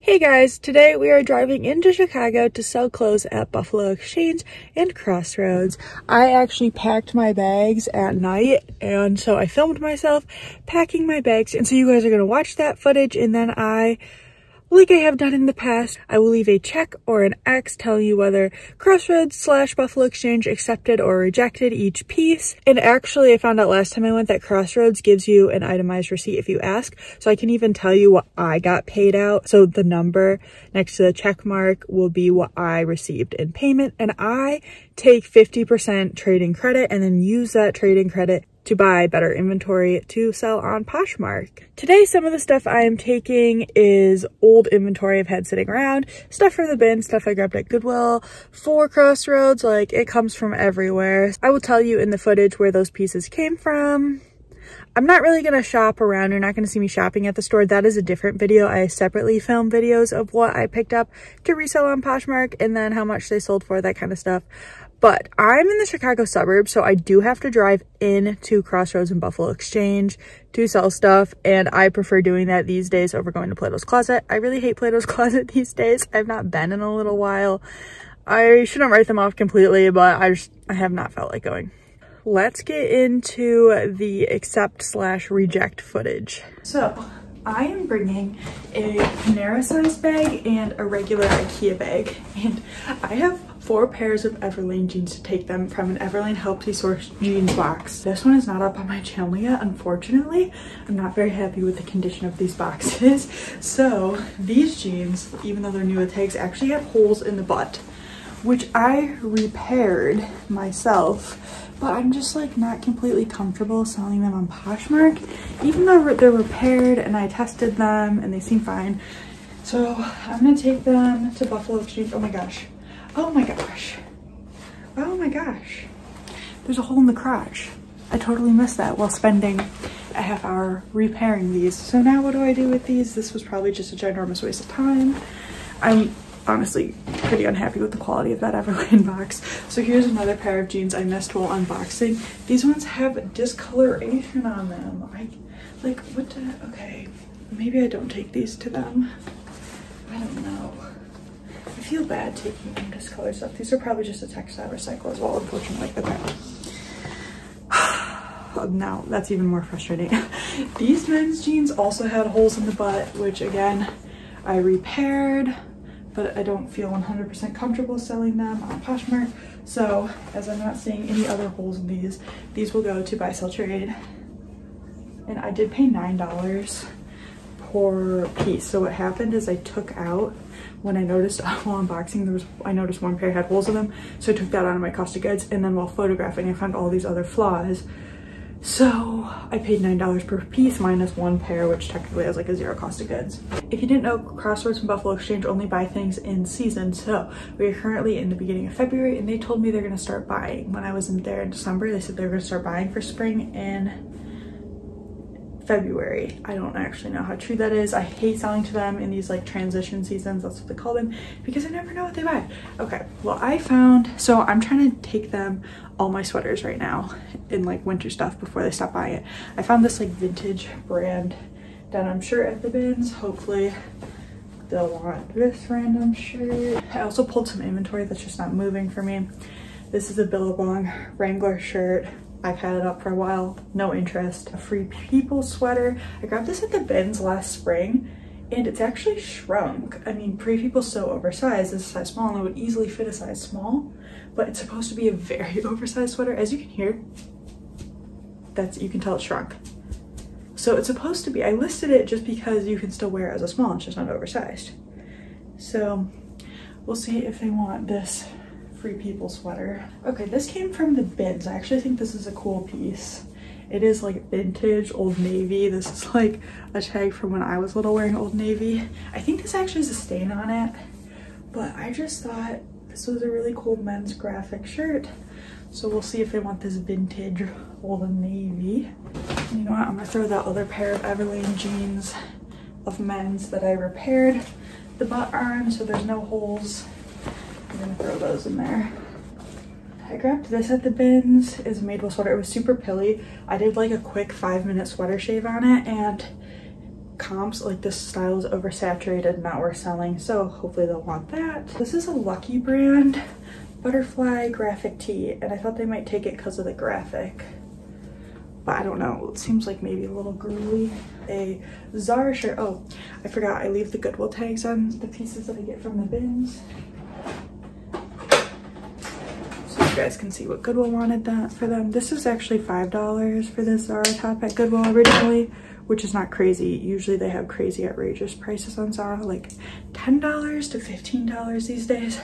Hey guys, today we are driving into Chicago to sell clothes at Buffalo Exchange and Crossroads. I actually packed my bags at night, and so I filmed myself packing my bags, and so you guys are going to watch that footage, and then like I have done in the past, I will leave a check or an X telling you whether Crossroads / Buffalo Exchange accepted or rejected each piece. And actually, I found out last time I went that Crossroads gives you an itemized receipt if you ask. So I can even tell you what I got paid out. So the number next to the check mark will be what I received in payment. And I take 50% trading credit and then use that trading credit to buy better inventory to sell on Poshmark. Today, some of the stuff I am taking is old inventory I've had sitting around, stuff from the bin, stuff I grabbed at Goodwill. For Crossroads, like, it comes from everywhere. I will tell you in the footage where those pieces came from. I'm not really gonna shop around. You're not gonna see me shopping at the store. That is a different video. I separately film videos of what I picked up to resell on Poshmark and then how much they sold for, that kind of stuff. But I'm in the Chicago suburbs, so I do have to drive into Crossroads and Buffalo Exchange to sell stuff, and I prefer doing that these days over going to Plato's Closet. I really hate Plato's Closet these days. I've not been in a little while. I shouldn't write them off completely, but I have not felt like going. Let's get into the accept/reject footage. So I am bringing a Panera size bag and a regular IKEA bag, and I have 4 pairs of Everlane jeans to take them from an Everlane Healthy Source jeans box. This one is not up on my channel yet, unfortunately. I'm not very happy with the condition of these boxes. So these jeans, even though they're new with tags, actually have holes in the butt, which I repaired myself. But I'm just like not completely comfortable selling them on Poshmark, even though they're repaired and I tested them and they seem fine. So I'm gonna take them to Buffalo Exchange. Oh my gosh. Oh my gosh. Oh my gosh. There's a hole in the crotch. I totally missed that while spending a half hour repairing these. So now what do I do with these? This was probably just a ginormous waste of time. I'm honestly pretty unhappy with the quality of that Everlane box. So here's another pair of jeans I missed while unboxing. These ones have discoloration on them. Okay, maybe I don't take these to them. I don't know. I feel bad taking them discolored stuff. These are probably just a textile recycle as well, unfortunately. Okay. Now that's even more frustrating. These men's jeans also had holes in the butt, which again, I repaired, but I don't feel 100% comfortable selling them on Poshmark. So as I'm not seeing any other holes in these will go to buy, sell, trade. And I did pay $9 per piece. So what happened is I took out, when I noticed while unboxing, I noticed one pair had holes in them. So I took that out of my cost of goods. And then while photographing, I found all these other flaws. So I paid $9 per piece minus one pair, which technically has like a 0 cost of goods. If you didn't know, Crossroads and Buffalo Exchange only buy things in season. So we are currently in the beginning of February, and they told me they're gonna start buying. When I was in there in December, they said they were gonna start buying for spring in February. I don't actually know how true that is. I hate selling to them in these like transition seasons, that's what they call them, because I never know what they buy. Okay, well so I'm trying to take them all my sweaters right now in like winter stuff before they stop buying it. I found this like vintage brand denim shirt at the bins. Hopefully they'll want this random shirt. I also pulled some inventory that's just not moving for me. This is a Billabong Wrangler shirt. I've had it up for a while, no interest. A Free People sweater. I grabbed this at the bins last spring and it's actually shrunk. I mean, Free People's so oversized, it's a size small and it would easily fit a size small, but it's supposed to be a very oversized sweater. As you can hear, you can tell it's shrunk. So it's supposed to be, I listed it just because you can still wear it as a small, it's just not oversized. So we'll see if they want this Free People sweater. Okay, this came from the bins. I actually think this is a cool piece. It is like vintage Old Navy. This is like a tag from when I was little wearing Old Navy. I think this actually has a stain on it, but I just thought this was a really cool men's graphic shirt. So we'll see if they want this vintage Old Navy. And you know what? I'm gonna throw that other pair of Everlane jeans of men's that I repaired the butt on so there's no holes. I'm gonna throw those in there. I grabbed this at the bins. It's a Madewell sweater. It was super pilly. I did like a quick 5-minute sweater shave on it, and comps, like this style is oversaturated, not worth selling, so hopefully they'll want that. This is a Lucky brand butterfly graphic tee, and I thought they might take it because of the graphic, but I don't know, it seems like maybe a little girly. A Zara shirt. Oh, I forgot, I leave the Goodwill tags on the pieces that I get from the bins, so you guys can see what Goodwill wanted that for them. This is actually $5 for this Zara top at Goodwill originally, which is not crazy. Usually they have crazy outrageous prices on Zara, like $10 to $15 these days.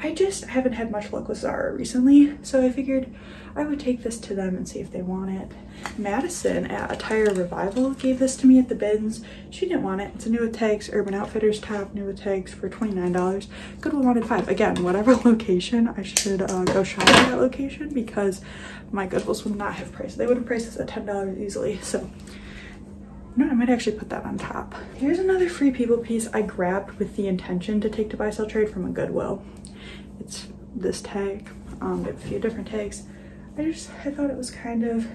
I just haven't had much luck with Zara recently, so I figured I would take this to them and see if they want it. Madison at Attire Revival gave this to me at the bins. She didn't want it. It's a new with tags, Urban Outfitters top, new with tags for $29. Goodwill wanted $5. Again, whatever location, I should go shop at that location because my Goodwills would not have priced. They would have priced this at $10 easily, so no, I might actually put that on top. Here's another Free People piece I grabbed with the intention to take to buy sell trade from a Goodwill. It's this tag. They have a few different tags. I thought it was kind of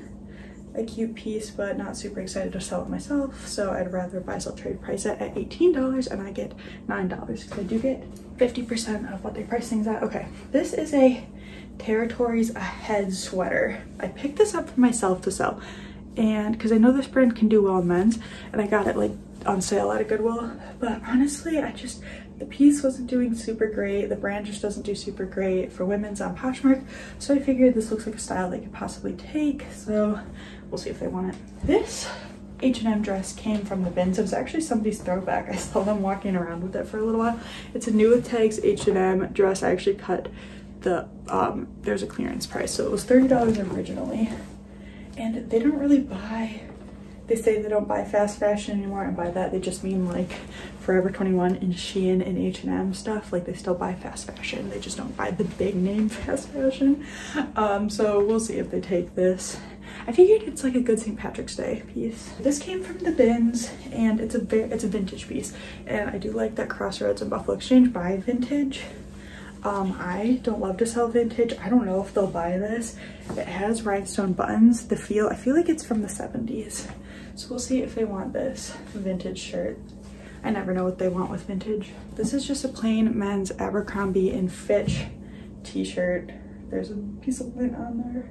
a cute piece, but not super excited to sell it myself, so I'd rather buy sell trade price it at $18 and I get $9 because I do get 50% of what they price things at. Okay, this is a Territories Ahead sweater. I picked this up for myself to sell, and because I know this brand can do well in men's, and I got it like on sale at a Goodwill, but honestly the piece wasn't doing super great. The brand just doesn't do super great for women's on Poshmark, so I figured this looks like a style they could possibly take, so we'll see if they want it. This H&M dress came from the bins. It was actually somebody's throwback. I saw them walking around with it for a little while. It's a new with tags H&M dress. I actually cut the there's a clearance price, so it was $30 originally. And they don't really buy, they say they don't buy fast fashion anymore, and by that they just mean like Forever 21 and Shein and H&M stuff. Like they still buy fast fashion, they just don't buy the big name fast fashion. So we'll see if they take this. I figured it's like a good St. Patrick's Day piece. This came from the bins, and it's a vintage piece, and I do like that Crossroads and Buffalo Exchange buy vintage. I don't love to sell vintage. I don't know if they'll buy this. It has rhinestone buttons. I feel like it's from the 70s. So we'll see if they want this vintage shirt. I never know what they want with vintage. This is just a plain men's Abercrombie and Fitch t-shirt. There's a piece of lint on there.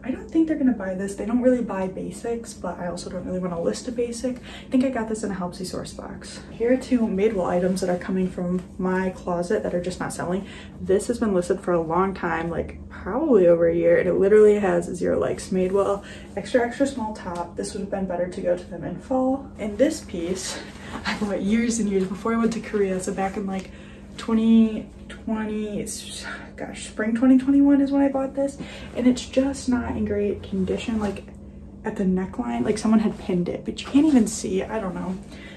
I don't think they're gonna buy this. They don't really buy basics, but I also don't really want to list a basic. I think I got this in a Helpsy Source box. Here are two Madewell items that are coming from my closet that are just not selling. This has been listed for a long time, like probably over a year, and it literally has 0 likes. Madewell extra small top. This would have been better to go to them in fall. And this piece I bought years and years before I went to Korea, so back in like 2020, gosh, spring 2021 is when I bought this, and it's just not in great condition. Like at the neckline, like someone had pinned it, but you can't even see. I don't know,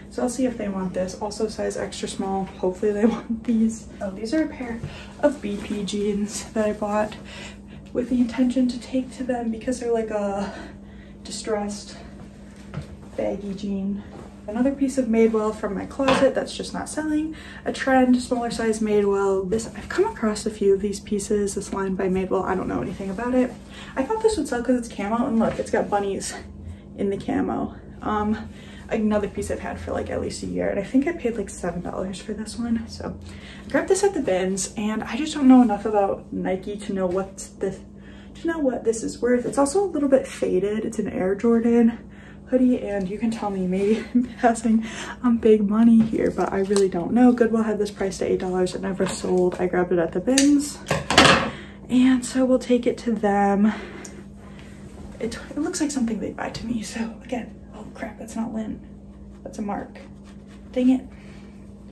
so I'll see if they want this. Also size extra small. Hopefully they want these. Oh, these are a pair of BP jeans that I bought with the intention to take to them because they're like a distressed baggy jean. Another piece of Madewell from my closet that's just not selling. A trend, smaller size Madewell. I've come across a few of these pieces. This line by Madewell, I don't know anything about it. I thought this would sell because it's camo, and look, it's got bunnies in the camo. Another piece I've had for like at least a year, and I think I paid like $7 for this one. So I grabbed this at the bins, and I just don't know enough about Nike to know what this is worth. It's also a little bit faded. It's an Air Jordan hoodie, and you can tell me maybe I'm passing on big money here, but I really don't know. Goodwill had this priced at $8. It never sold. I grabbed it at the bins, and so we'll take it to them. It looks like something they'd buy to me, so again, oh crap, that's not lint, that's a mark. Dang it.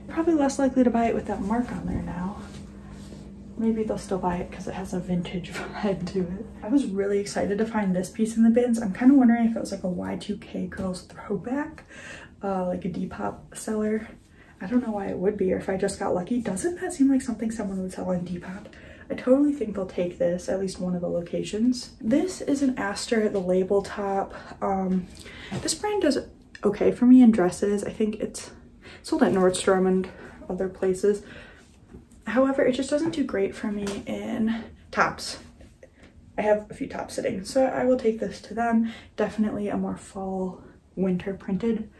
Probably less likely to buy it with that mark on there now. Maybe they'll still buy it because it has a vintage vibe to it. I was really excited to find this piece in the bins. I'm kind of wondering if it was like a Y2K girls throwback, like a Depop seller. I don't know why it would be, or if I just got lucky. Doesn't that seem like something someone would sell on Depop? I totally think they'll take this, at least one of the locations. This is an Aster, the label top. This brand does okay for me in dresses. I think it's sold at Nordstrom and other places. However, it just doesn't do great for me in tops. I have a few tops sitting, so I will take this to them. Definitely a more fall winter printed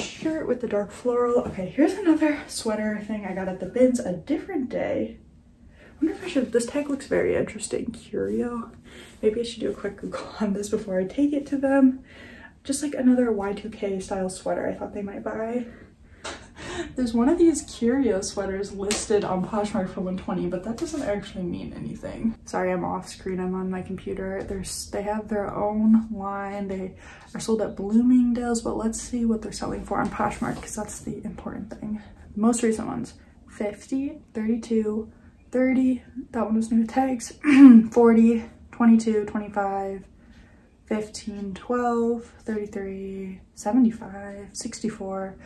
shirt with the dark floral. Okay, here's another sweater thing I got at the bins a different day. I wonder if I should, this tag looks very interesting. Curio. Maybe I should do a quick Google on this before I take it to them. Just like another Y2K style sweater I thought they might buy. There's one of these curio sweaters listed on Poshmark for $120, but that doesn't actually mean anything. Sorry, I'm off screen, I'm on my computer. They have their own line. They are sold at Bloomingdale's, but let's see what they're selling for on Poshmark because that's the important thing. The most recent ones, 50, 32, 30, that one was new tags, 40, 22, 25, 15, 12, 33, 75, 64,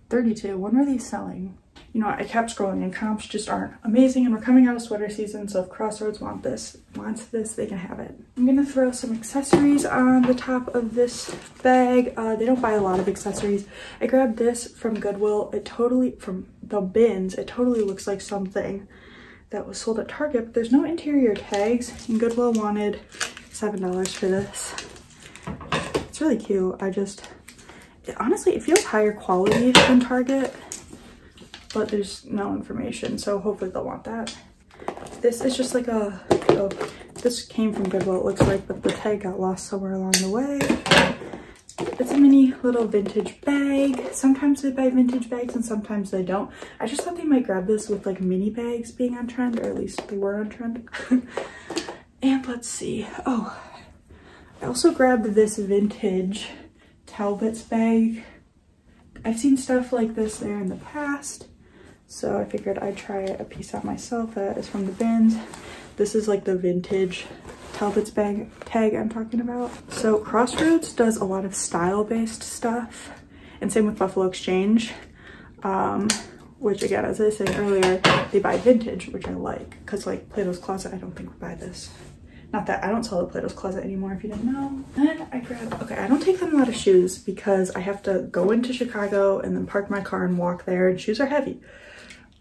32. When were these selling? You know, I kept scrolling and comps just aren't amazing, and we're coming out of sweater season, so if Crossroads wants this, they can have it. I'm gonna throw some accessories on the top of this bag. They don't buy a lot of accessories. I grabbed this from Goodwill. From the bins, it totally looks like something that was sold at Target, but there's no interior tags, and Goodwill wanted $7 for this. It's really cute. Honestly, it feels higher quality than Target, but there's no information, so hopefully they'll want that. This is just like this came from Goodwill, it looks like, but the tag got lost somewhere along the way. It's a mini little vintage bag. Sometimes they buy vintage bags and sometimes they don't. I just thought they might grab this with like mini bags being on trend, or at least they were on trend. And let's see. Oh, I also grabbed this vintage Talbot's bag. I've seen stuff like this there in the past, so I figured I'd try a piece out myself that is from the bins. This is like the vintage Talbot's bag tag I'm talking about. So Crossroads does a lot of style-based stuff, and same with Buffalo Exchange, which again, as I was saying earlier, they buy vintage, which I like, because like Plato's Closet, I don't think would buy this. Not that I don't sell at Plato's Closet anymore, if you didn't know. Then I grabbed, okay, I don't take them a lot of shoes because I have to go into Chicago and then park my car and walk there, and shoes are heavy.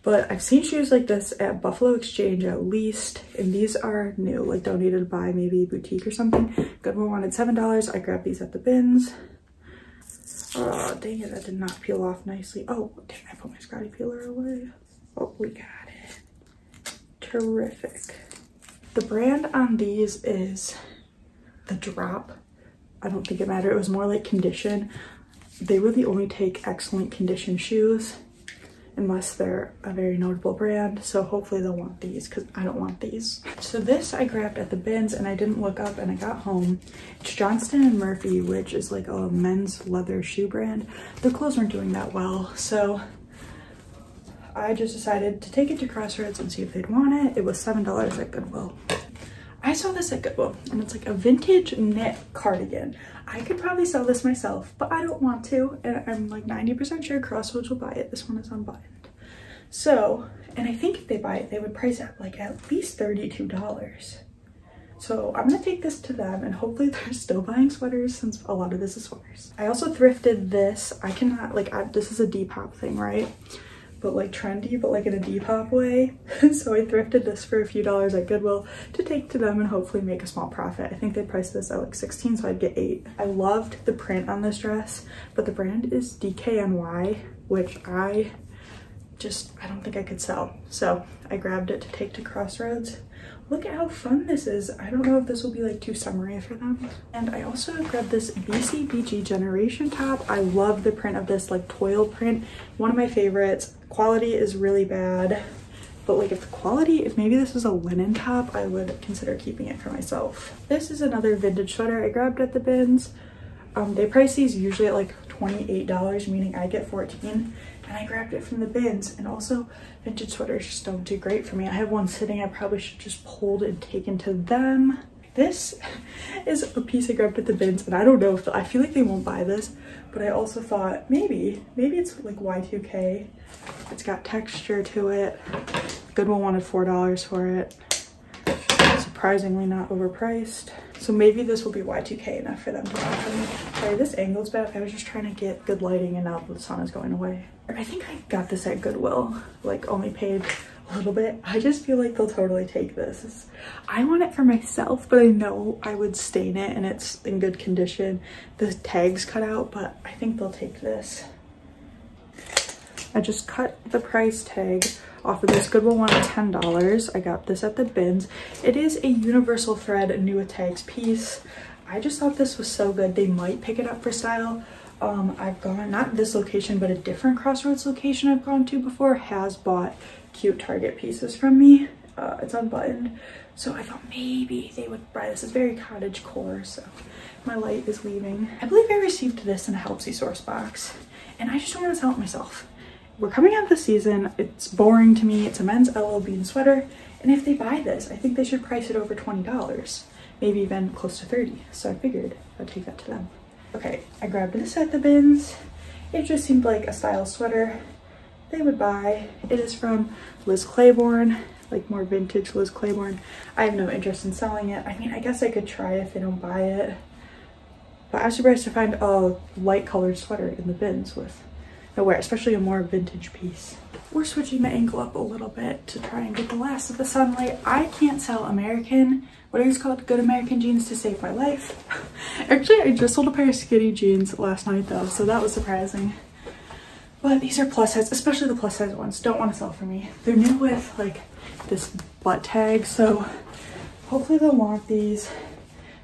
But I've seen shoes like this at Buffalo Exchange at least, and these are new, like donated by maybe Boutique or something. Goodwill wanted $7. I grabbed these at the bins. Oh, dang it, that did not peel off nicely. Oh, dang, I put my Scotty peeler away. Oh, we got it. Terrific. The brand on these is The Drop. I don't think it mattered. It was more like condition. They really only take excellent condition shoes unless they're a very notable brand. So hopefully they'll want these because I don't want these. So this I grabbed at the bins and I didn't look up and I got home. It's Johnston & Murphy, which is like a men's leather shoe brand. Their clothes weren't doing that well, so I just decided to take it to Crossroads and see if they'd want it. It was $7 at Goodwill. I saw this at Goodwill and it's like a vintage knit cardigan. I could probably sell this myself, but I don't want to, and I'm like 90% sure Crossroads will buy it. This one is unbuttoned. So, and I think if they buy it, they would price it like at least $32. So I'm gonna take this to them and hopefully they're still buying sweaters since a lot of this is sweaters. I also thrifted this. I cannot, like, this is a Depop thing, right? But like trendy, but like in a Depop way. So I thrifted this for a few dollars at Goodwill to take to them and hopefully make a small profit. I think they priced this at like 16, so I'd get 8. I loved the print on this dress, but the brand is DKNY, which I don't think I could sell. So I grabbed it to take to Crossroads. Look at how fun this is. I don't know if this will be like too summery for them. And I also grabbed this BCBG Generation top. I love the print of this like toil print. One of my favorites. Quality is really bad, but like if maybe this was a linen top, I would consider keeping it for myself. This is another vintage sweater I grabbed at the bins. They price these usually at like $28, meaning I get 14. And I grabbed it from the bins, and also vintage sweaters just don't do great for me. I have one sitting I probably should just pulled and taken to them. This is a piece I grabbed at the bins, and I don't know if I feel like they won't buy this, but I also thought maybe it's like Y2K. It's got texture to it. Goodwill wanted $4 for it. Surprisingly not overpriced. So maybe this will be Y2K enough for them to buy from me. Sorry, this angle's bad. I was just trying to get good lighting and now the sun is going away. I think I got this at Goodwill, like only paid a little bit. I just feel like they'll totally take this. I want it for myself, but I know I would stain it and it's in good condition. The tag's cut out, but I think they'll take this. I just cut the price tag off of this Goodwill one at $10. I got this at the bins. It is a universal thread new with tags piece. I just thought this was so good. They might pick it up for style. I've gone, not this location, but a different Crossroads location I've gone to before has bought cute Target pieces from me. It's unbuttoned. So I thought maybe they would buy this. It's very cottage core, so my light is leaving. I believe I received this in a Helpsy Source box, and I just don't want to sell it myself. We're coming out of the season. It's boring to me. It's a men's LL Bean sweater. And if they buy this, I think they should price it over $20, maybe even close to $30. So I figured I'd take that to them. Okay, I grabbed this at the bins. It just seemed like a style sweater they would buy. It is from Liz Claiborne, like more vintage Liz Claiborne. I have no interest in selling it. I mean, I guess I could try if they don't buy it. But I was surprised to find a light colored sweater in the bins with nowhere, especially a more vintage piece. We're switching the angle up a little bit to try and get the last of the sunlight. I can't sell American, what are these called? Good American jeans to save my life. Actually, I just sold a pair of skinny jeans last night though, so that was surprising. But these are plus size, especially the plus size ones. Don't want to sell for me. They're new with like this butt tag, so hopefully they'll want these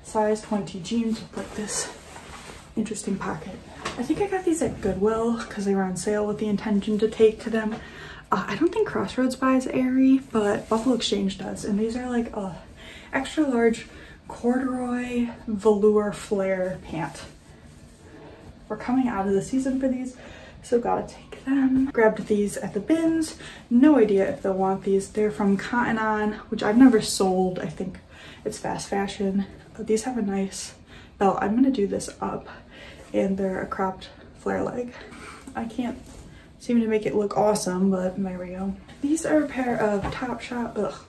size 20 jeans with like this interesting pocket. I think I got these at Goodwill because they were on sale with the intention to take to them. I don't think Crossroads buys Aerie, but Buffalo Exchange does. And these are like a extra large corduroy velour flare pant. We're coming out of the season for these, so gotta take them. Grabbed these at the bins. No idea if they'll want these. They're from Cotton On, which I've never sold. I think it's fast fashion. But these have a nice belt. I'm gonna do this up. And they're a cropped flare leg. I can't seem to make it look awesome, but there we go. These are a pair of Topshop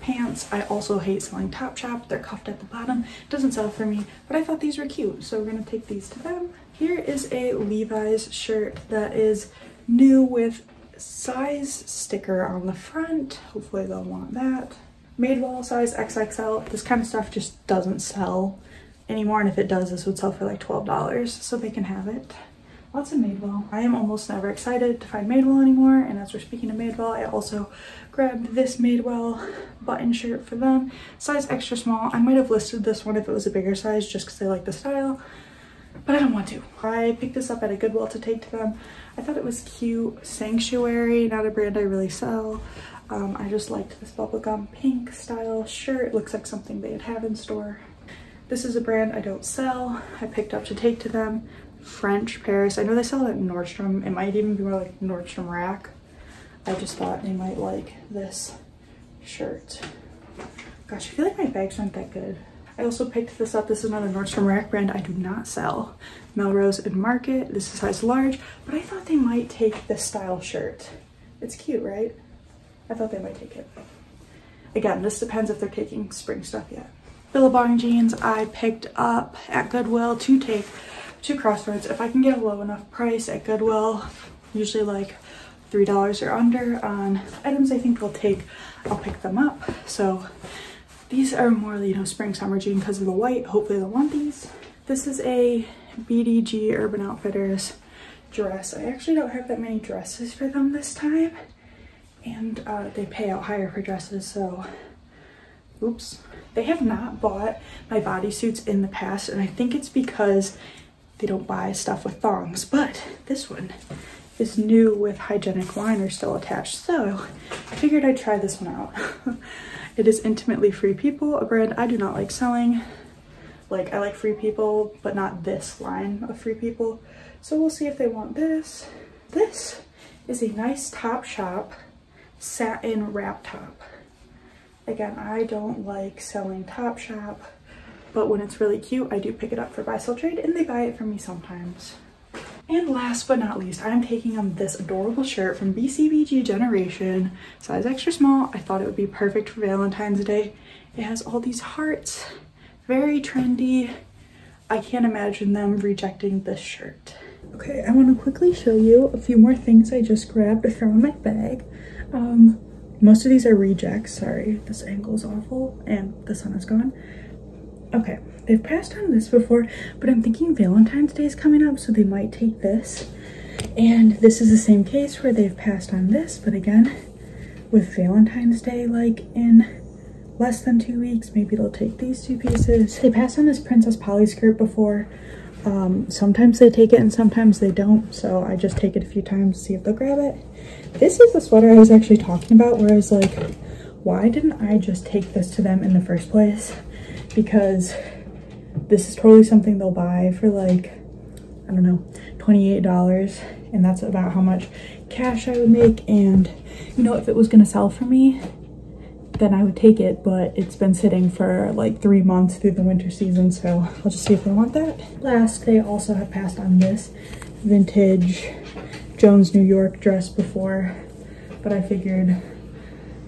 pants. I also hate selling Topshop. They're cuffed at the bottom. Doesn't sell for me, but I thought these were cute, so we're gonna take these to them. Here is a Levi's shirt that is new with size sticker on the front. Hopefully they'll want that. Madewell size XXL. This kind of stuff just doesn't sell anymore, and if it does, this would sell for like $12, so they can have it. Lots of Madewell. I am almost never excited to find Madewell anymore, and as we're speaking of Madewell, I also grabbed this Madewell button shirt for them. Size extra small. I might have listed this one if it was a bigger size just because I like the style, but I don't want to. I picked this up at a Goodwill to take to them. I thought it was cute. Sanctuary, not a brand I really sell. I just liked this bubblegum pink style shirt. It looks like something they'd have in store. This is a brand I don't sell. I picked up to take to them. French Paris. I know they sell it at Nordstrom. It might even be more like Nordstrom Rack. I just thought they might like this shirt. Gosh, I feel like my bags aren't that good. I also picked this up. This is another Nordstrom Rack brand I do not sell. Melrose and Market. This is size large, but I thought they might take this style shirt. It's cute, right? I thought they might take it. Again, this depends if they're taking spring stuff yet. Billabong jeans I picked up at Goodwill to take to Crossroads. If I can get a low enough price at Goodwill, usually like $3 or under on items I think they'll take, I'll pick them up. So these are more, you know, spring summer jean because of the white. Hopefully they'll want these. This is a BDG Urban Outfitters dress. I actually don't have that many dresses for them this time, and they pay out higher for dresses, so oops. They have not bought my bodysuits in the past, and I think it's because they don't buy stuff with thongs, but this one is new with hygienic liner still attached, so I figured I'd try this one out. It is Intimately Free People, a brand I do not like selling. Like, I like Free People, but not this line of Free People, so we'll see if they want this. This is a nice Topshop satin wrap top. Again, I don't like selling Topshop, but when it's really cute, I do pick it up for buy, sell, trade, and they buy it from me sometimes. And last but not least, I'm taking on this adorable shirt from BCBG Generation, size extra small. I thought it would be perfect for Valentine's Day. It has all these hearts, very trendy. I can't imagine them rejecting this shirt. Okay, I want to quickly show you a few more things I just grabbed to throw in my bag. Most of these are rejects. Sorry, this angle's awful and the sun is gone. Okay, they've passed on this before, but I'm thinking Valentine's Day is coming up, so they might take this. And this is the same case where they've passed on this, but again, with Valentine's Day like in less than 2 weeks, maybe they'll take these two pieces. They passed on this Princess Polly skirt before. Sometimes they take it and sometimes they don't, so I just take it a few times to see if they'll grab it. This is the sweater I was actually talking about, where I was like, why didn't I just take this to them in the first place? Because this is totally something they'll buy for like, I don't know, $28, and that's about how much cash I would make. And you know, if it was gonna sell for me, then I would take it, but it's been sitting for like 3 months through the winter season, so I'll just see if they want that. Last, they also have passed on this vintage Jones New York dress before, but I figured,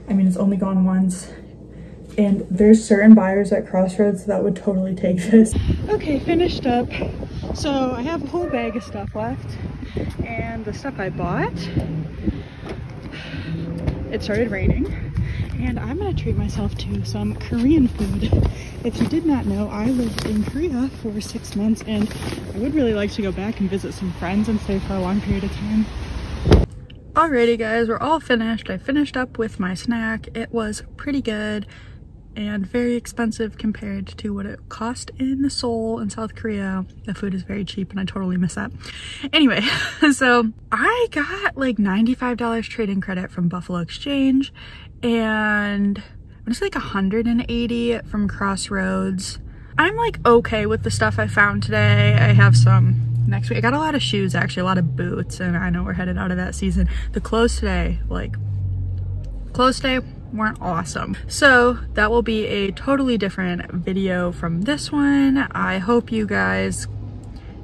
I mean, it's only gone once, and there's certain buyers at Crossroads that would totally take this. Okay, finished up. So I have a whole bag of stuff left, and the stuff I bought, it started raining. And I'm gonna treat myself to some Korean food. If you did not know, I lived in Korea for 6 months, and I would really like to go back and visit some friends and stay for a long period of time. Alrighty guys, we're all finished. I finished up with my snack. It was pretty good and very expensive compared to what it cost in Seoul in South Korea. The food is very cheap and I totally miss that. Anyway, so I got like $95 trade-in credit from Buffalo Exchange, and it's like 180 from Crossroads. I'm like okay with the stuff I found today. I have some next week. I got a lot of shoes, actually, a lot of boots, and I know we're headed out of that season. The clothes today, weren't awesome. So that will be a totally different video from this one. I hope you guys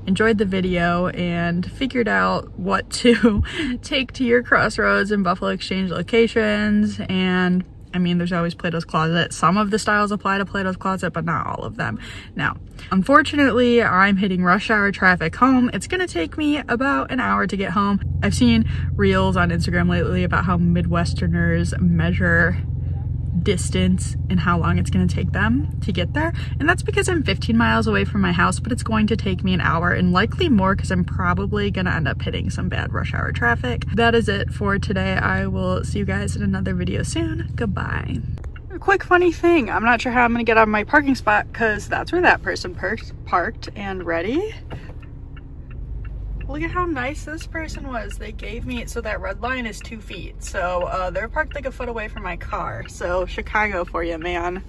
enjoyed the video and figured out what to take to your Crossroads and Buffalo Exchange locations. And I mean, there's always Plato's Closet. Some of the styles apply to Plato's Closet, but not all of them. Now, unfortunately, I'm hitting rush hour traffic home. It's gonna take me about an hour to get home. I've seen reels on Instagram lately about how Midwesterners measure distance and how long it's going to take them to get there, and that's because I'm 15 miles away from my house, but it's going to take me an hour and likely more because I'm probably going to end up hitting some bad rush hour traffic. That is it for today. I will see you guys in another video soon. Goodbye. A quick funny thing, I'm not sure how I'm going to get out of my parking spot because that's where that person parked. And ready? Look at how nice this person was. They gave me, so that red line is 2 feet. So they're parked like a foot away from my car. So Chicago for you, man.